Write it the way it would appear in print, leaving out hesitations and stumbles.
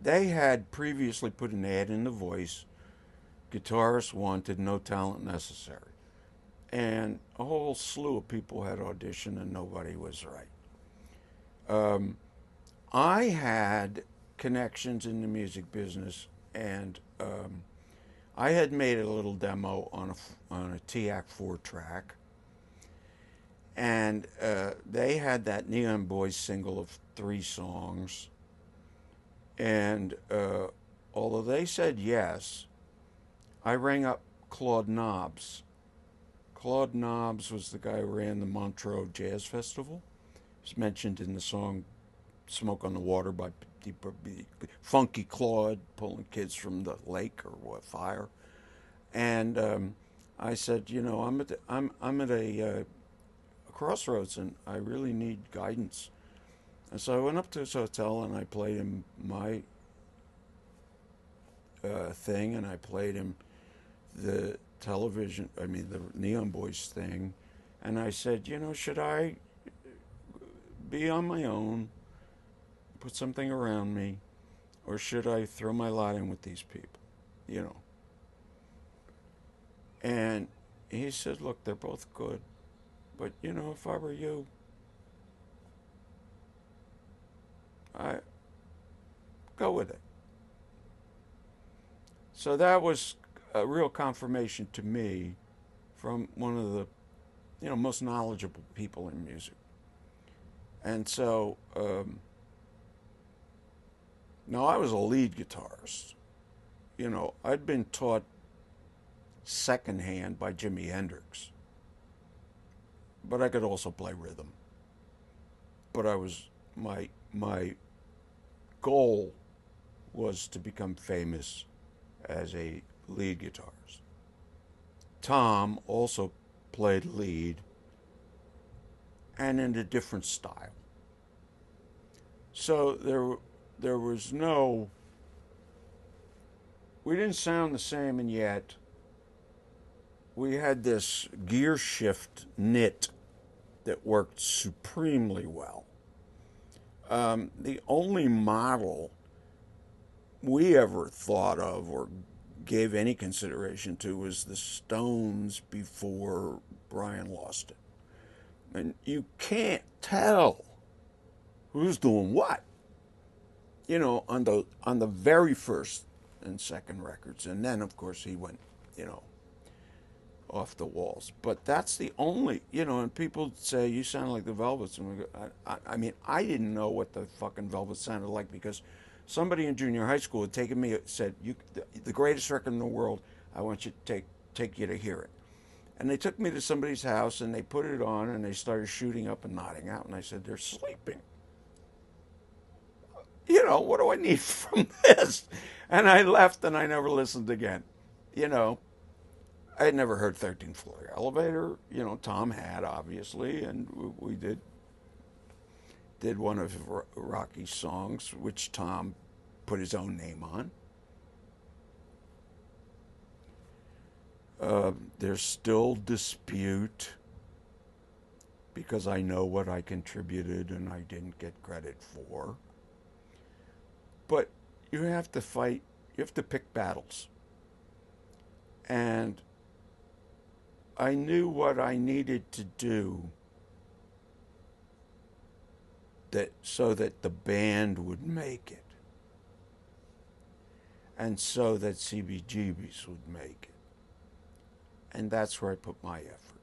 They had previously put an ad in The Voice, guitarist wanted, no talent necessary. And a whole slew of people had auditioned and nobody was right. I had connections in the music business, and I had made a little demo on a TAC 4 track, and they had that Neon Boys single of 3 songs, and although they said yes, I rang up Claude Nobbs. Claude Nobbs was the guy who ran the Montreux Jazz Festival. It's mentioned in the song "Smoke on the Water" by Funky Claude, pulling kids from the lake or what fire. And I said, you know, I'm at a crossroads and I really need guidance. And so I went up to his hotel and I played him my thing, and I played him the the Neon Boys thing, and I said, you know, should I be on my own, put something around me, or should I throw my lot in with these people, you know? And he said, look, they're both good, but you know, if I were you, I go with it. So that was a real confirmation to me from one of the, you know, most knowledgeable people in music. And so now I was a lead guitarist. You know, I'd been taught secondhand by Jimi Hendrix, but I could also play rhythm. But I was my goal was to become famous as a lead guitarist. Tom also played lead and in a different style. So there was no, we didn't sound the same, and yet we had this gear shift knit that worked supremely well. The only model we ever thought of or gave any consideration to was the Stones before Brian lost it. And you can't tell who's doing what, you know, on the very first and second records. And then, of course, he went, you know, off the walls. But that's the only, you know, and people say, you sound like the Velvets. And we go, I mean, I didn't know what the fucking Velvets sounded like because somebody in junior high school had taken me, said, the greatest record in the world, I want you to take you to hear it. And they took me to somebody's house and they put it on and they started shooting up and nodding out. And I said, they're sleeping. You know, what do I need from this? And I left and I never listened again. You know, I had never heard 13th Floor Elevator. You know, Tom had, obviously, and we did one of Rocky's songs, which Tom put his own name on. There's still dispute because I know what I contributed and I didn't get credit for. But you have to fight, you have to pick battles. And I knew what I needed to do so that the band would make it. And so that CBGBs would make it. And that's where I put my effort.